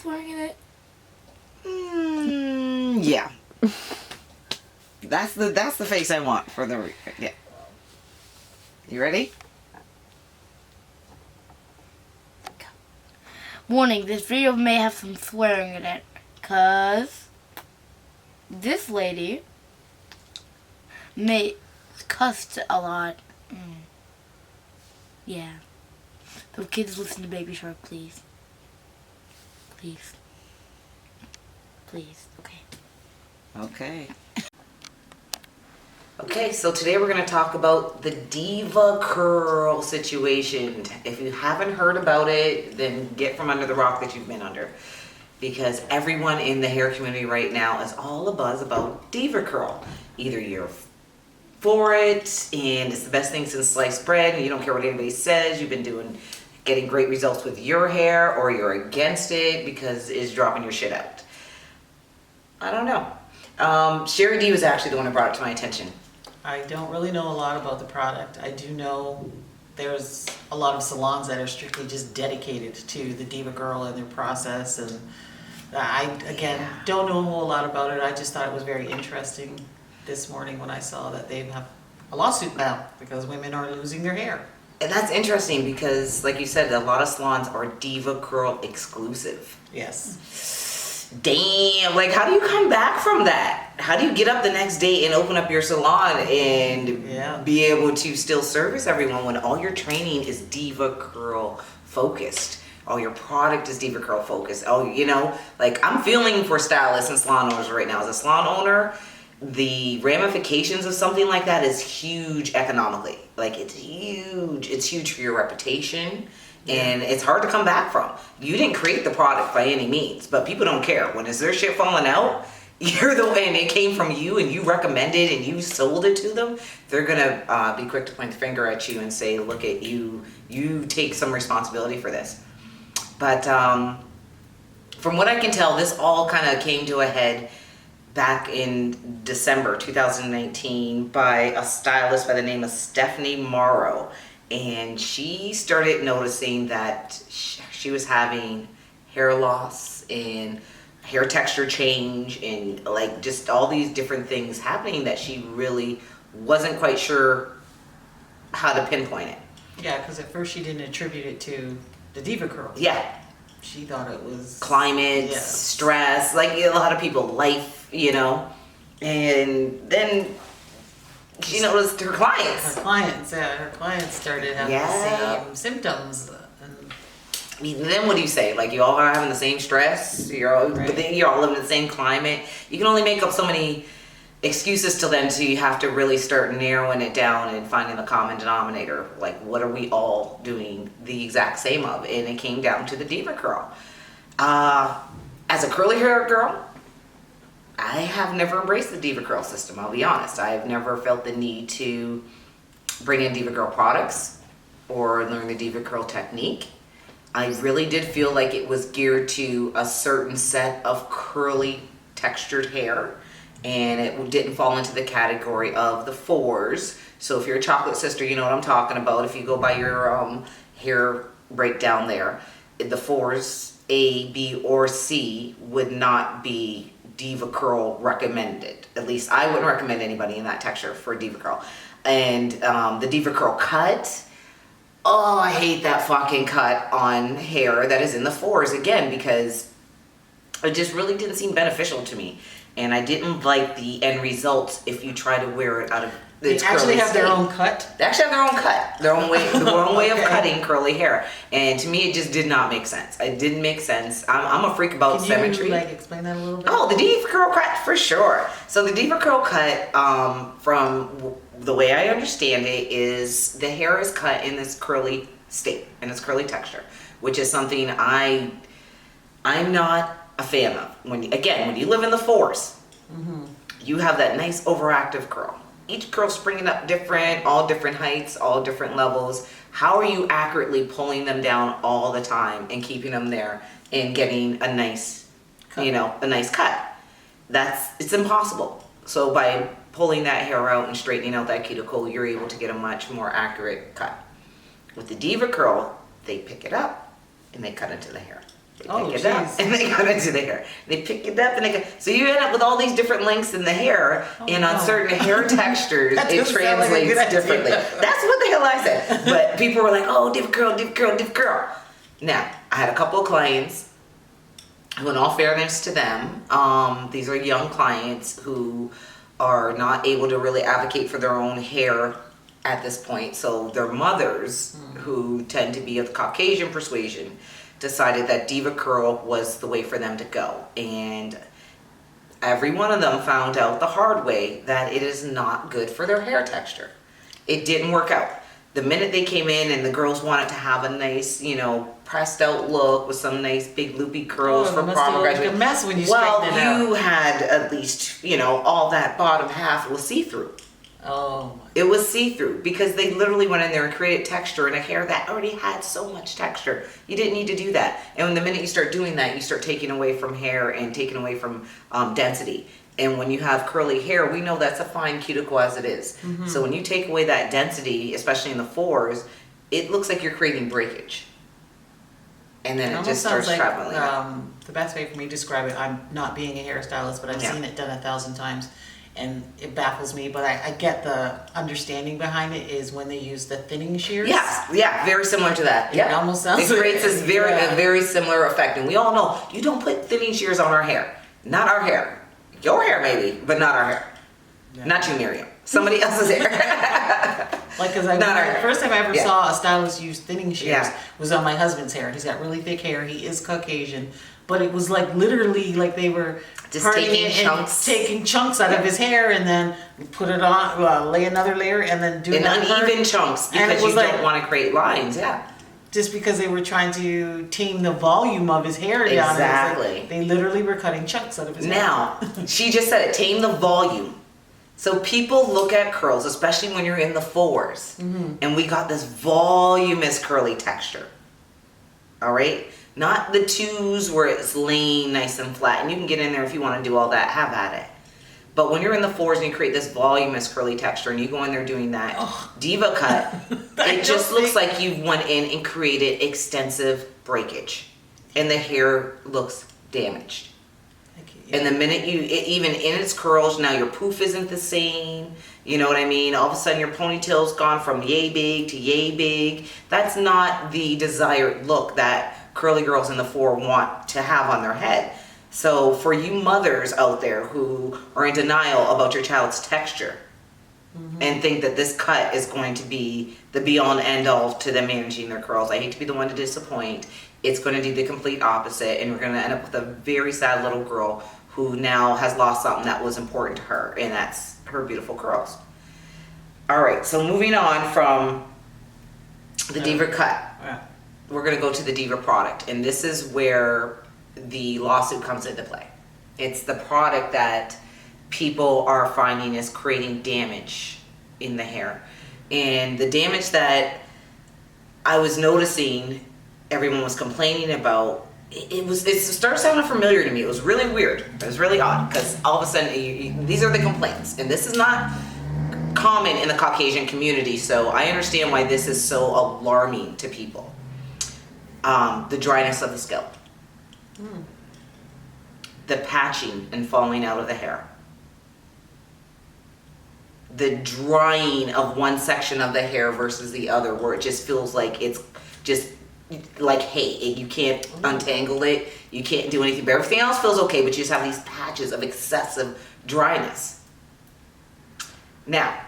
swearing in it? Yeah. That's the face I want for the yeah. You ready? Warning, this video may have some swearing in it, cause this lady may cussed a lot. Yeah. So kids, listen to Baby Shark, please. Please. Please. Okay. Okay. Okay, so today we're going to talk about the DevaCurl situation. If you haven't heard about it, then get from under the rock that you've been under. Because everyone in the hair community right now is all abuzz about DevaCurl. Either you're for it, and it's the best thing since sliced bread, and you don't care what anybody says, you've been getting great results with your hair, or you're against it because it's dropping your shit out. I don't know. Sherri D was actually the one who brought it to my attention. I don't really know a lot about the product. I do know there's a lot of salons that are strictly just dedicated to the DevaCurl and their process, and I, again, don't know a whole lot about it. I just thought it was very interesting this morning when I saw that they have a lawsuit now because women are losing their hair. And that's interesting because, like you said, a lot of salons are DevaCurl exclusive. Yes. Damn, like how do you come back from that? How do you get up the next day and open up your salon and be able to still service everyone when all your training is DevaCurl focused? All your product is DevaCurl focused. Oh, you know, like I'm feeling for stylists and salon owners right now. As a salon owner, the ramifications of something like that is huge economically. Like it's huge. It's huge for your reputation. And it's hard to come back from. You didn't create the product by any means, but people don't care. When is their shit falling out, you're the one, and it came from you and you recommended and you sold it to them, they're gonna be quick to point the finger at you and say, look at you, you take some responsibility for this. But from what I can tell, this all kind of came to a head back in December 2019 by a stylist by the name of Stephanie Morrow. And she started noticing that she was having hair loss and hair texture change and like just all these different things happening that she really wasn't quite sure how to pinpoint it. Yeah, because at first she didn't attribute it to the DevaCurl. Yeah. She thought it was climate, stress, like a lot of people, life, you know. And then she noticed her clients. Her clients started having the same symptoms. Then what do you say? Like you all are having the same stress. You're all, but then you're all living in the same climate. You can only make up so many excuses till then, so you have to really start narrowing it down and finding the common denominator. Like what are we all doing the exact same of? And it came down to the DevaCurl. As a curly hair girl, I have never embraced the DevaCurl system, I'll be honest. I have never felt the need to bring in DevaCurl products or learn the DevaCurl technique. I really did feel like it was geared to a certain set of curly textured hair, and it didn't fall into the category of the fours. So if you're a chocolate sister, you know what I'm talking about. If you go by your hair breakdown there, the fours, A, B, or C, would not be DevaCurl recommended. At least I wouldn't recommend anybody in that texture for DevaCurl. And the DevaCurl cut, oh, I hate that fucking cut on hair that is in the fours again, because it just really didn't seem beneficial to me. And I didn't like the end results if you try to wear it out of They actually have their own cut? They actually have their own cut. Their own way of cutting curly hair. And to me, it just did not make sense. It didn't make sense. I'm a freak about symmetry. Can you explain that a little bit? Oh, the DevaCurl cut, for sure. So the DevaCurl cut, from the way I understand it, is the hair is cut in this curly state, in this curly texture, which is something I'm not a fan of. When you live in the fours, you have that nice overactive curl. Each curl springing up different, all different heights, all different levels. How are you accurately pulling them down all the time and keeping them there and getting a nice, a nice cut? It's impossible. So by pulling that hair out and straightening out that cuticle, you're able to get a much more accurate cut. With the DevaCurl, they pick it up and they cut into the hair. They Oh, pick it up jeez. and they go into the hair. They pick it up and they go. So you end up with all these different lengths in the hair, and on no. certain hair textures, That it doesn't sound like a translates good idea. differently. That's what the hell I said. But people were like, "Oh, DevaCurl, DevaCurl, DevaCurl." Now, I had a couple of clients who, in all fairness to them, these are young clients who are not able to really advocate for their own hair at this point. So their mothers, who tend to be of Caucasian persuasion, decided that DevaCurl was the way for them to go. And every one of them found out the hard way that it is not good for their hair texture. It didn't work out. The minute they came in and the girls wanted to have a nice, you know, pressed out look with some nice big loopy curls for prom or graduation. A mess when you Well, straighten it out. you had at least, you know, all that bottom half was see-through. Oh, It was see-through because they literally went in there and created texture in a hair that already had so much texture. You didn't need to do that. And the minute you start doing that, you start taking away from hair and taking away from density. And when you have curly hair, we know that's a fine cuticle as it is. So when you take away that density, especially in the fours, it looks like you're creating breakage. And then it just starts traveling. The best way for me to describe it, I'm not being a hairstylist, but I've seen it done 1,000 times, and it baffles me. But I get the understanding behind it is when they use the thinning shears. Yeah, very similar to that. Yeah, almost sounds it creates this yeah. a very similar effect. And we all know you don't put thinning shears on our hair. Not our hair. Your hair maybe, but not our hair. Yeah. Not you, Miriam. Somebody else's hair. Like, because the first time I ever saw a stylist use thinning shears was on my husband's hair. He's got really thick hair. He is Caucasian, but it was like literally like they were Just parting taking it chunks. and taking chunks out of his hair, and then put it on, lay another layer, and then do In another part. uneven chunks And it because was you like- don't want to create lines. Yeah. Just because they were trying to tame the volume of his hair down. Exactly. It's like they literally were cutting chunks out of his hair. Now, she just said it, tame the volume. So people look at curls, especially when you're in the fours, and we got this voluminous curly texture. All right? Not the twos where it's laying nice and flat, and you can get in there if you want to do all that, have at it. But when you're in the fours and you create this voluminous curly texture and you go in there doing that diva cut, it just looks like you went in and created extensive breakage. And the hair looks damaged. And the minute even in its curls, now your poof isn't the same. You know what I mean? All of a sudden your ponytail's gone from yay big to yay big. That's not the desired look that curly girls in the four want to have on their head. So for you mothers out there who are in denial about your child's texture and think that this cut is going to be the be-all and end-all to them managing their curls, I hate to be the one to disappoint. It's going to do the complete opposite, and we're going to end up with a very sad little girl who now has lost something that was important to her, and that's her beautiful curls. All right, so moving on from the Diva cut, we're going to go to the Diva product, and this is where the lawsuit comes into play. It's the product that people are finding is creating damage in the hair. And the damage that I was noticing everyone was complaining about, it started sounding familiar to me. It was really weird. It was really odd because all of a sudden these are the complaints, and this is not common in the Caucasian community, so I understand why this is so alarming to people. The dryness of the scalp. The patching and falling out of the hair. The drying of one section of the hair versus the other, where it just feels like it's just like hay. You can't untangle it. You can't do anything. But everything else feels okay, but you just have these patches of excessive dryness. Now,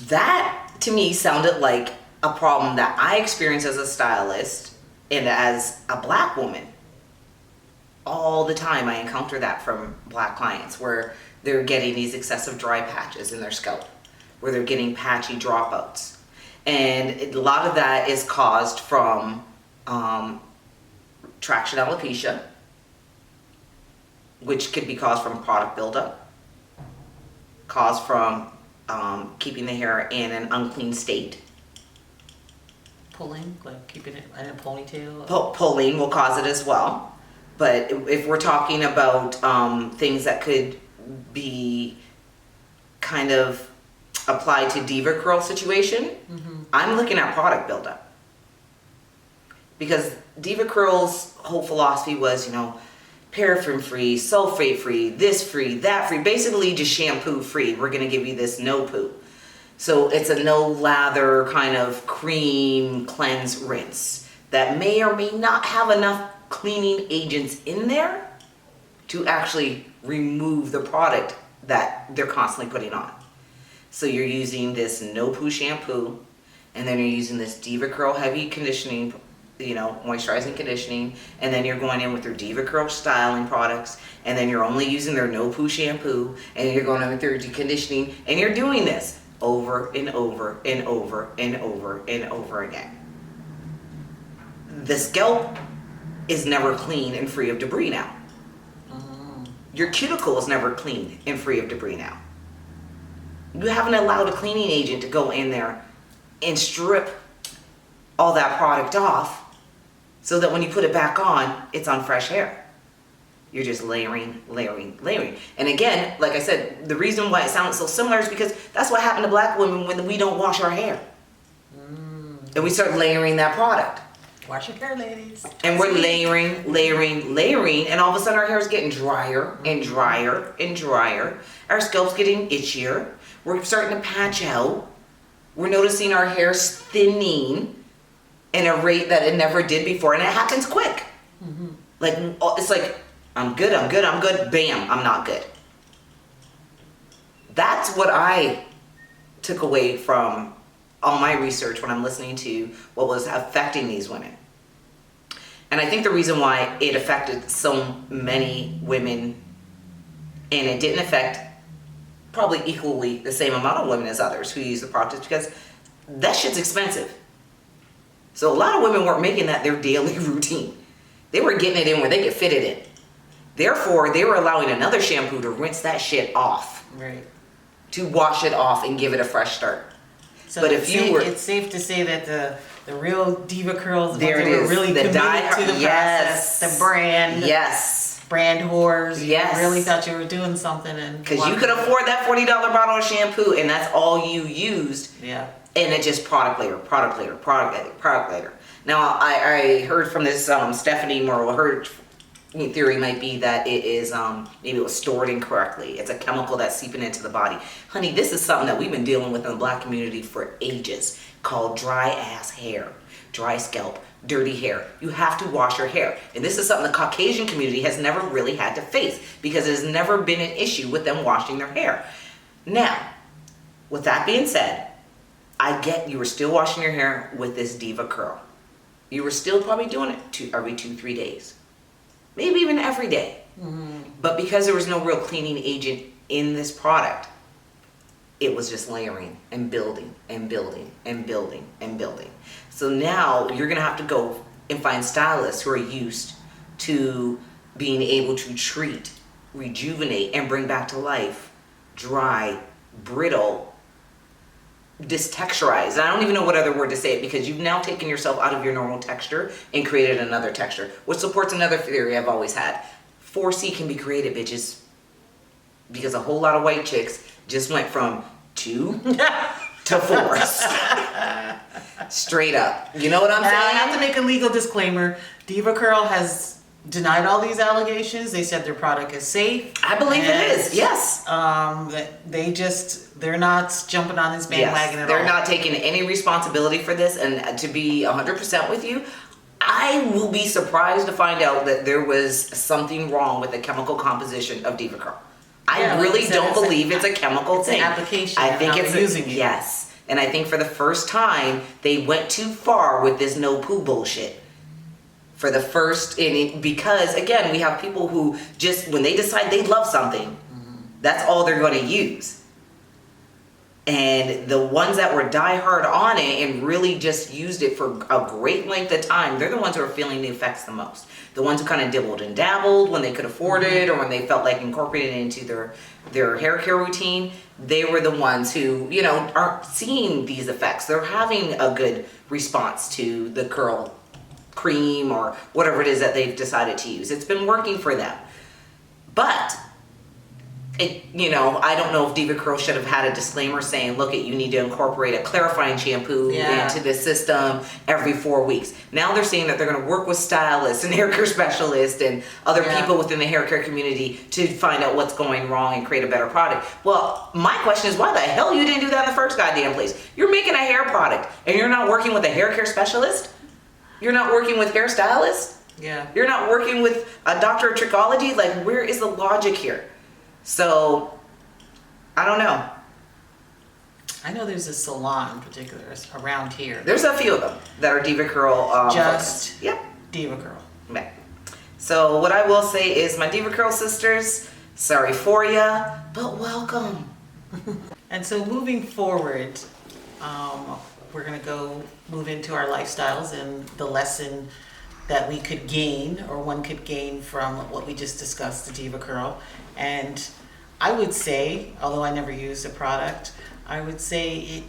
that to me sounded like a problem that I experienced as a stylist and as a black woman. All the time I encounter that from black clients where they're getting these excessive dry patches in their scalp, where they're getting patchy dropouts. And a lot of that is caused from traction alopecia, which could be caused from product buildup, caused from keeping the hair in an unclean state. Pulling, like keeping it in a ponytail. Pulling will cause it as well. But if we're talking about things that could be kind of applied to DevaCurl situation, I'm looking at product buildup. Because DevaCurl's whole philosophy was, paraffin free, sulfate free, this free, that free, basically just shampoo free. We're gonna give you this no poo. So it's a no lather kind of cream cleanse rinse that may or may not have enough cleaning agents in there to actually remove the product that they're constantly putting on. So you're using this no poo shampoo, and then you're using this DevaCurl heavy conditioning, moisturizing conditioning, and then you're going in with your DevaCurl styling products, and then you're only using their no poo shampoo, and you're going in with their conditioning, and you're doing this over and over and over and over and over again. The scalp is never clean and free of debris now. Your cuticle is never clean and free of debris now. You haven't allowed a cleaning agent to go in there and strip all that product off so that when you put it back on, it's on fresh hair. You're just layering, layering, layering. And again, like I said, the reason why it sounds so similar is because that's what happened to black women when we don't wash our hair. And we start layering that product. Wash your hair, ladies. And we're layering, layering, layering, and all of a sudden our hair is getting drier and drier and drier. Our scalp's getting itchier. We're starting to patch out. We're noticing our hair's thinning in a rate that it never did before, and it happens quick. Like, it's like, I'm good, I'm good, I'm good, bam, I'm not good. That's what I took away from all my research when I'm listening to what was affecting these women. And I think the reason why it affected so many women, and it didn't affect probably equally the same amount of women as others who use the product, is because that shit's expensive. So a lot of women weren't making that their daily routine. They were getting it in where they could fit it in. Therefore, they were allowing another shampoo to rinse that shit off. Right. To wash it off and give it a fresh start. So but it's it's safe to say that the real DevaCurls, there it is, really committed to the yes, process, the brand, yes, brand whores, yes, really thought you were doing something, and because you could afford that $40 bottle of shampoo, and that's all you used. Yeah. And it just product layer, product layer, product layer, product layer. Now I heard from this Stephanie Merle, her theory might be that it is maybe it was stored incorrectly. It's a chemical that's seeping into the body. Honey, this is something that we've been dealing with in the black community for ages, called dry ass hair, dry scalp, dirty hair. You have to wash your hair. And this is something the Caucasian community has never really had to face because it has never been an issue with them washing their hair. Now, with that being said, I get you were still washing your hair with this DevaCurl. You were still probably doing it every 2-3 days. Maybe even every day. But because there was no real cleaning agent in this product, it was just layering and building and building and building and building. So now you're gonna have to go and find stylists who are used to being able to treat, rejuvenate, and bring back to life dry, brittle, distexturized. I don't even know what other word to say it, because you've now taken yourself out of your normal texture and created another texture, which supports another theory I've always had. 4C can be created, bitches, because a whole lot of white chicks just went from 2 to 4. Straight up. You know what I'm saying? I have to make a legal disclaimer. DevaCurl has denied all these allegations. They said their product is safe. I believe it is, yes. They're not jumping on this bandwagon at all. They're not taking any responsibility for this, and to be 100% with you, I will be surprised to find out that there was something wrong with the chemical composition of DevaCurl. I really don't believe it's a chemical thing. It's an application. I think it's using it. Yes. And I think for the first time, they went too far with this no poo bullshit. For the first, because again, we have people who just, when they decide they love something, that's all they're going to use. And the ones that were diehard on it and really just used it for a great length of time, they're the ones who are feeling the effects the most. The ones who kind of dibbled and dabbled when they could afford it, or when they felt like incorporating it into their hair care routine, they were the ones who, aren't seeing these effects. They're having a good response to the curl cream or whatever it is that they've decided to use. It's been working for them. But I don't know if DevaCurl should have had a disclaimer saying, look, you need to incorporate a clarifying shampoo into the system every 4 weeks. Now they're saying that they're going to work with stylists and hair care specialists and other people within the hair care community to find out what's going wrong and create a better product. Well, my question is, why the hell you didn't do that in the first goddamn place? You're making a hair product and you're not working with a hair care specialist? You're not working with hairstylists? Yeah. You're not working with a doctor of trichology? Like, where is the logic here? So, I don't know. I know there's a salon in particular around here. There's a few of them that are DevaCurl. Just Yep. DevaCurl. Okay. So what I will say is, my DevaCurl sisters, sorry for ya, but welcome. And so moving forward, we're gonna move into our lifestyles and the lesson that we could gain, or one could gain, from what we just discussed, the DevaCurl. And I would say, although I never used a product, I would say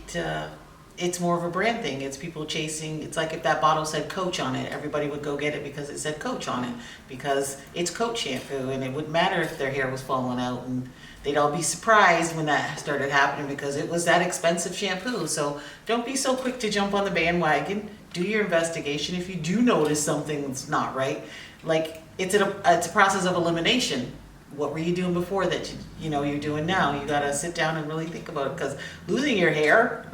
it's more of a brand thing. It's people chasing. It's like if that bottle said Coach on it, everybody would go get it because it said Coach on it, because it's Coach shampoo, and it wouldn't matter if their hair was falling out, and they'd all be surprised when that started happening because it was that expensive shampoo. So don't be so quick to jump on the bandwagon. Do your investigation. If you do notice something that's not right, like it's a process of elimination. What were you doing before that you're doing now? You gotta sit down and really think about it, because losing your hair,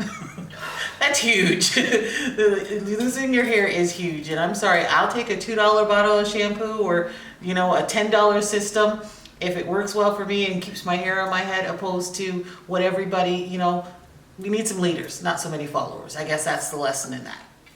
that's huge. Losing your hair is huge. And I'm sorry, I'll take a $2 bottle of shampoo or a $10 system if it works well for me and keeps my hair on my head, opposed to what everybody, we need some leaders, not so many followers. I guess that's the lesson in that.